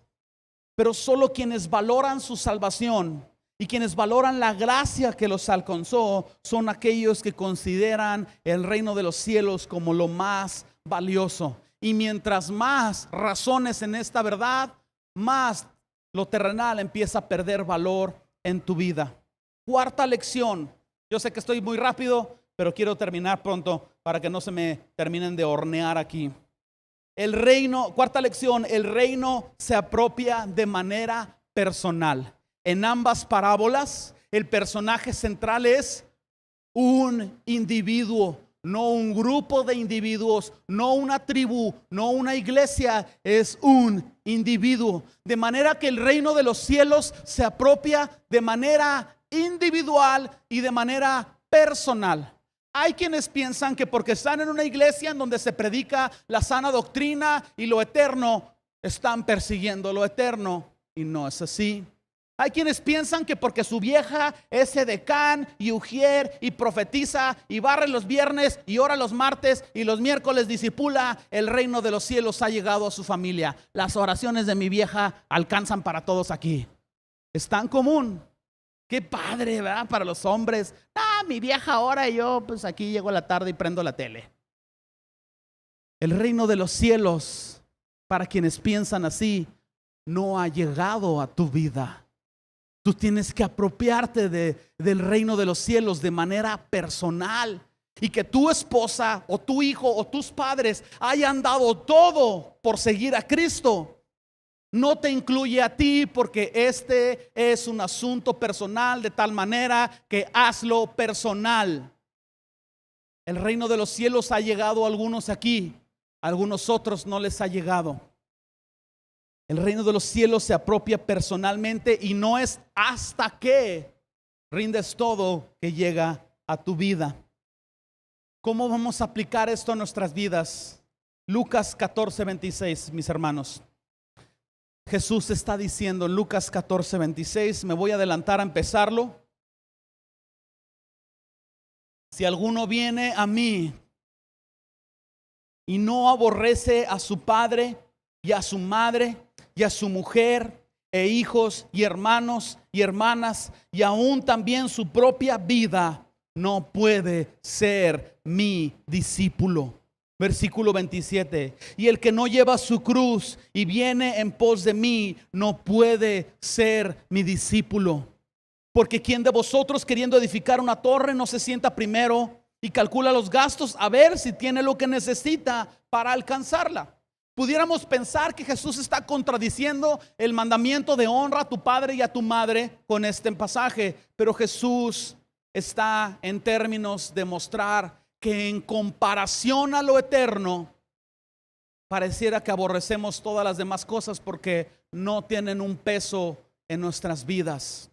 pero solo quienes valoran su salvación y quienes valoran la gracia que los alcanzó son aquellos que consideran el reino de los cielos como lo más valioso. Y mientras más razones en esta verdad, más lo terrenal empieza a perder valor en tu vida. Cuarta lección. Yo sé que estoy muy rápido, pero quiero terminar pronto para que no se me terminen de hornear aquí. El reino, cuarta lección, el reino se apropia de manera personal. En ambas parábolas, el personaje central es un individuo, no un grupo de individuos, no una tribu, no una iglesia, es un individuo. De manera que el reino de los cielos se apropia de manera individual y de manera personal. Hay quienes piensan que porque están en una iglesia en donde se predica la sana doctrina y lo eterno, están persiguiendo lo eterno, y no es así. Hay quienes piensan que porque su vieja es edecán y ujier y profetiza y barre los viernes y ora los martes y los miércoles discipula, el reino de los cielos ha llegado a su familia. Las oraciones de mi vieja alcanzan para todos aquí. Es tan común. Qué padre, ¿verdad? Para los hombres. Mi vieja ora y yo pues aquí llego a la tarde y prendo la tele. El reino de los cielos, para quienes piensan así, no ha llegado a tu vida. Tú tienes que apropiarte del reino de los cielos de manera personal. Y que tu esposa o tu hijo o tus padres hayan dado todo por seguir a Cristo no te incluye a ti, porque este es un asunto personal, de tal manera que hazlo personal. El reino de los cielos ha llegado a algunos aquí, a algunos otros no les ha llegado. El reino de los cielos se apropia personalmente y no es hasta que rindes todo que llega a tu vida. ¿Cómo vamos a aplicar esto a nuestras vidas? Lucas 14:26, mis hermanos. Jesús está diciendo en Lucas 14:26, me voy a adelantar a empezarlo. Si alguno viene a mí y no aborrece a su padre y a su madre y a su mujer e hijos y hermanos y hermanas y aún también su propia vida, no puede ser mi discípulo. Versículo 27, y el que no lleva su cruz y viene en pos de mí, no puede ser mi discípulo. Porque ¿quién de vosotros, queriendo edificar una torre, no se sienta primero y calcula los gastos a ver si tiene lo que necesita para alcanzarla? Pudiéramos pensar que Jesús está contradiciendo el mandamiento de honra a tu padre y a tu madre con este pasaje, pero Jesús está en términos de mostrar que en comparación a lo eterno, pareciera que aborrecemos todas las demás cosas porque no tienen un peso en nuestras vidas.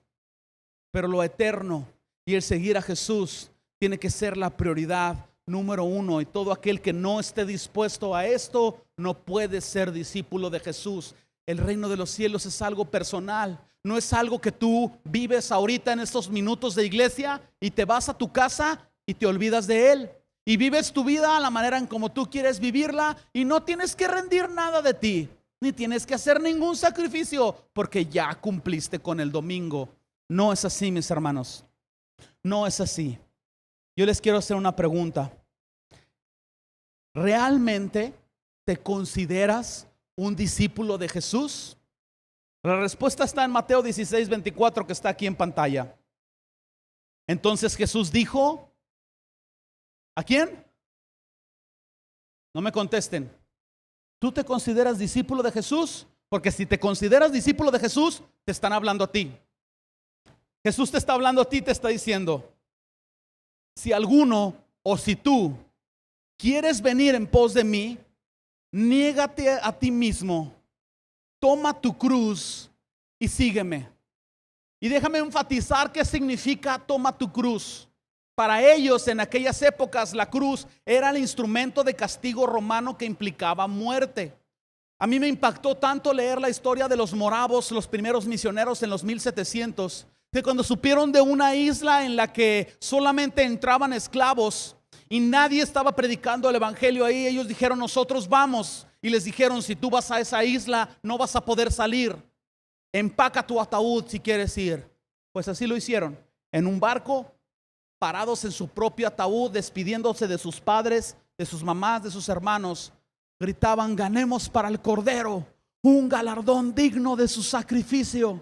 Pero lo eterno y el seguir a Jesús tiene que ser la prioridad número uno. Y todo aquel que no esté dispuesto a esto no puede ser discípulo de Jesús. El reino de los cielos es algo personal. No es algo que tú vives ahorita en estos minutos de iglesia y te vas a tu casa y te olvidas de él. Y vives tu vida a la manera en como tú quieres vivirla y no tienes que rendir nada de ti, ni tienes que hacer ningún sacrificio porque ya cumpliste con el domingo. No es así, mis hermanos. No es así. Yo les quiero hacer una pregunta. ¿Realmente te consideras un discípulo de Jesús? La respuesta está en Mateo 16:24, que está aquí en pantalla. Entonces Jesús dijo, ¿a quién? No me contesten. ¿Tú te consideras discípulo de Jesús? Porque si te consideras discípulo de Jesús, te están hablando a ti. Jesús te está hablando a ti, te está diciendo, si alguno o si tú quieres venir en pos de mí, niégate a ti mismo, toma tu cruz y sígueme. Y déjame enfatizar qué significa toma tu cruz. Para ellos en aquellas épocas la cruz era el instrumento de castigo romano que implicaba muerte. A mí me impactó tanto leer la historia de los moravos, los primeros misioneros en los 1700, que cuando supieron de una isla en la que solamente entraban esclavos y nadie estaba predicando el evangelio ahí, ellos dijeron, nosotros vamos. Y les dijeron, si tú vas a esa isla no vas a poder salir. Empaca tu ataúd si quieres ir. Pues así lo hicieron, en un barco, parados en su propio ataúd, despidiéndose de sus padres, de sus mamás, de sus hermanos, gritaban, ganemos para el Cordero un galardón digno de su sacrificio.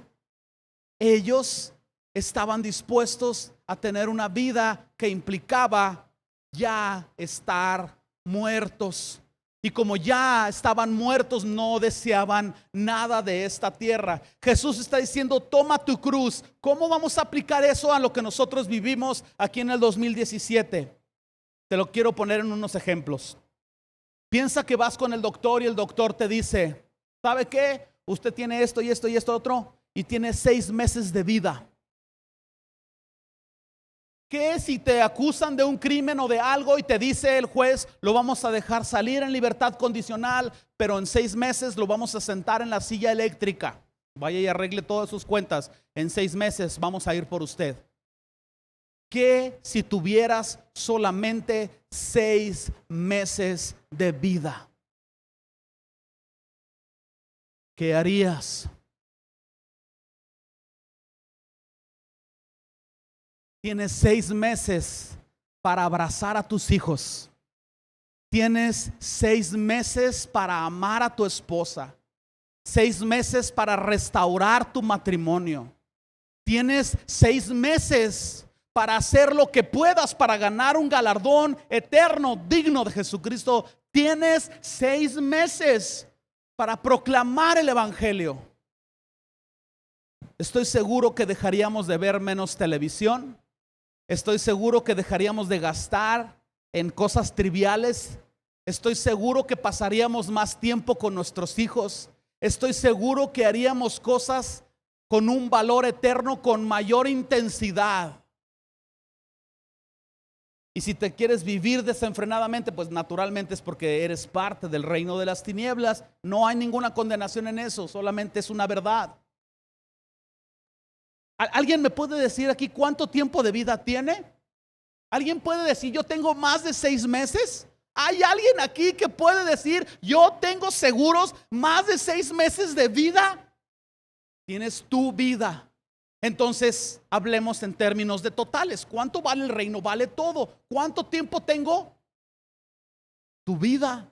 Ellos estaban dispuestos a tener una vida que implicaba ya estar muertos. Y como ya estaban muertos, no deseaban nada de esta tierra. Jesús está diciendo: toma tu cruz. ¿Cómo vamos a aplicar eso a lo que nosotros vivimos aquí en el 2017? Te lo quiero poner en unos ejemplos. Piensa que vas con el doctor y el doctor te dice: ¿sabe qué? Usted tiene esto y esto y esto otro, y tiene 6 meses de vida. ¿Qué si te acusan de un crimen o de algo y te dice el juez: lo vamos a dejar salir en libertad condicional, pero en 6 meses lo vamos a sentar en la silla eléctrica? Vaya y arregle todas sus cuentas. En 6 meses vamos a ir por usted. ¿Qué si tuvieras solamente 6 meses de vida? ¿Qué harías? Tienes 6 meses para abrazar a tus hijos. Tienes 6 meses para amar a tu esposa. 6 meses para restaurar tu matrimonio. Tienes 6 meses para hacer lo que puedas para ganar un galardón eterno digno de Jesucristo. Tienes 6 meses para proclamar el evangelio. Estoy seguro que dejaríamos de ver menos televisión. Estoy seguro que dejaríamos de gastar en cosas triviales. Estoy seguro que pasaríamos más tiempo con nuestros hijos. Estoy seguro que haríamos cosas con un valor eterno, con mayor intensidad. Y si te quieres vivir desenfrenadamente, pues naturalmente es porque eres parte del reino de las tinieblas. No hay ninguna condenación en eso, solamente es una verdad. ¿Alguien me puede decir aquí cuánto tiempo de vida tiene? ¿Alguien puede decir: yo tengo más de 6 meses? ¿Hay alguien aquí que puede decir: yo tengo seguros más de 6 meses de vida? Tienes tu vida. Entonces hablemos en términos de totales. ¿Cuánto vale el reino? Vale todo. ¿Cuánto tiempo tengo? Tu vida.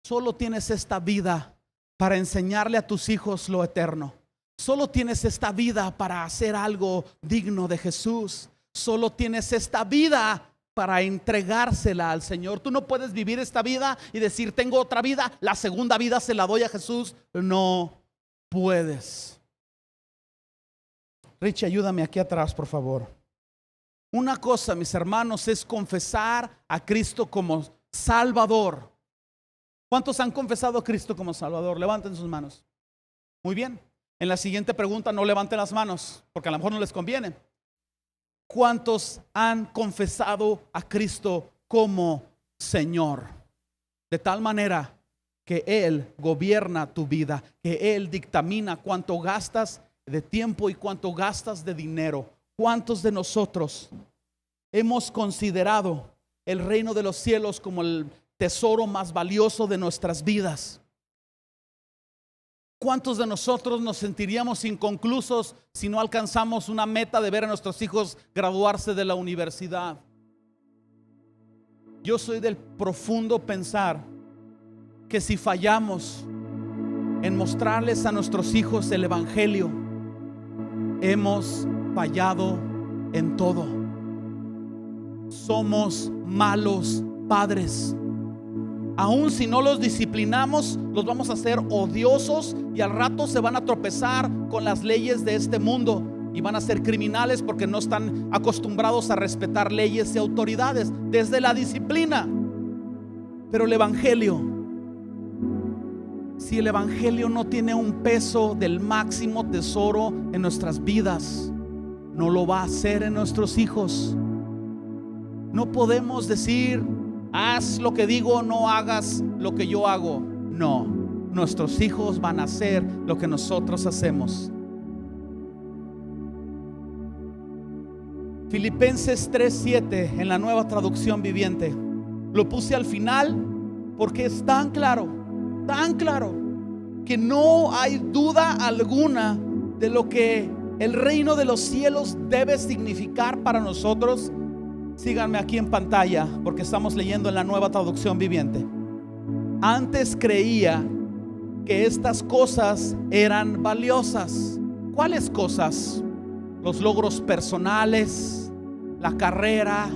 Solo tienes esta vida para enseñarle a tus hijos lo eterno. Solo tienes esta vida para hacer algo digno de Jesús. Solo tienes esta vida para entregársela al Señor. Tú no puedes vivir esta vida y decir: tengo otra vida, la segunda vida se la doy a Jesús. No puedes. Richie, ayúdame aquí atrás, por favor. Una cosa, mis hermanos, es confesar a Cristo como Salvador. ¿Cuántos han confesado a Cristo como Salvador? Levanten sus manos. Muy bien. En la siguiente pregunta no levanten las manos, porque a lo mejor no les conviene. ¿Cuántos han confesado a Cristo como Señor? De tal manera que Él gobierna tu vida, que Él dictamina cuánto gastas de tiempo y cuánto gastas de dinero. ¿Cuántos de nosotros hemos considerado el reino de los cielos como el tesoro más valioso de nuestras vidas? ¿Cuántos de nosotros nos sentiríamos inconclusos si no alcanzamos una meta de ver a nuestros hijos graduarse de la universidad? Yo soy del profundo pensar que si fallamos en mostrarles a nuestros hijos el evangelio, hemos fallado en todo. Somos malos padres. Aún si no los disciplinamos, los vamos a hacer odiosos y al rato se van a tropezar con las leyes de este mundo y van a ser criminales porque no están acostumbrados a respetar leyes y autoridades desde la disciplina. Pero el evangelio, si el evangelio no tiene un peso del máximo tesoro en nuestras vidas, no lo va a hacer en nuestros hijos. No podemos decir: haz lo que digo, no hagas lo que yo hago. No, nuestros hijos van a hacer lo que nosotros hacemos. Filipenses 3:7 en la Nueva Traducción Viviente. Lo puse al final porque es tan claro, que no hay duda alguna de lo que el reino de los cielos debe significar para nosotros. Síganme aquí en pantalla porque estamos leyendo en la Nueva Traducción Viviente. Antes creía que estas cosas eran valiosas. ¿Cuáles cosas? los logros personales, la carrera,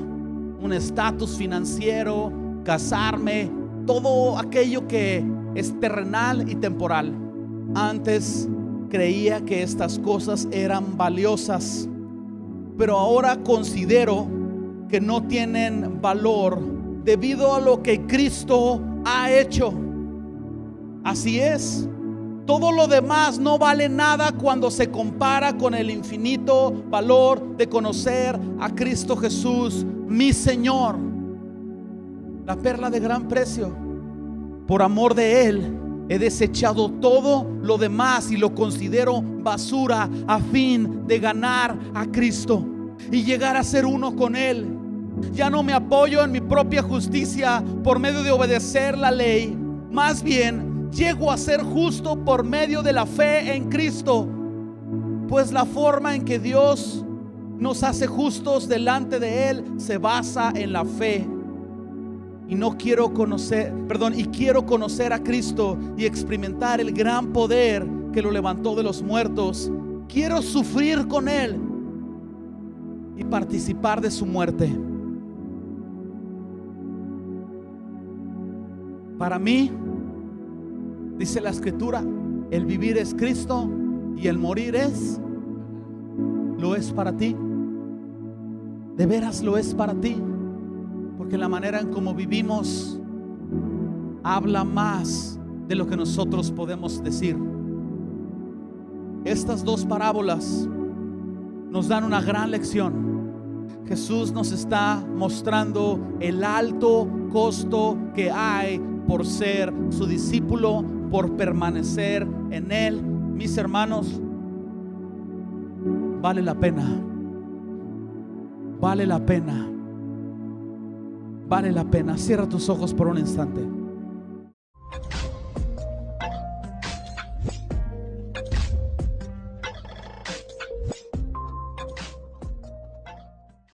un estatus financiero, casarme, todo aquello que es terrenal y temporal. Antes creía que estas cosas eran valiosas, pero ahora considero que no tienen valor debido a lo que Cristo ha hecho. Así es, todo lo demás no vale nada cuando se compara con el infinito valor de conocer a Cristo Jesús, mi Señor, la perla de gran precio. Por amor de Él he desechado todo lo demás y lo considero basura a fin de ganar a Cristo y llegar a ser uno con Él. Ya no me apoyo en mi propia justicia por medio de obedecer la ley, más bien llego a ser justo por medio de la fe en Cristo, pues la forma en que Dios nos hace justos delante de Él se basa en la fe. Quiero conocer a Cristo y experimentar el gran poder que lo levantó de los muertos. Quiero sufrir con Él y participar de su muerte. Para mí, dice la Escritura, el vivir es Cristo y el morir lo es para ti. De veras lo es para ti, porque la manera en cómo vivimos habla más de lo que nosotros podemos decir. Estas dos parábolas nos dan una gran lección. Jesús nos está mostrando el alto costo que hay por ser su discípulo, por permanecer en Él. Mis hermanos, vale la pena. Vale la pena. Vale la pena. Cierra tus ojos por un instante.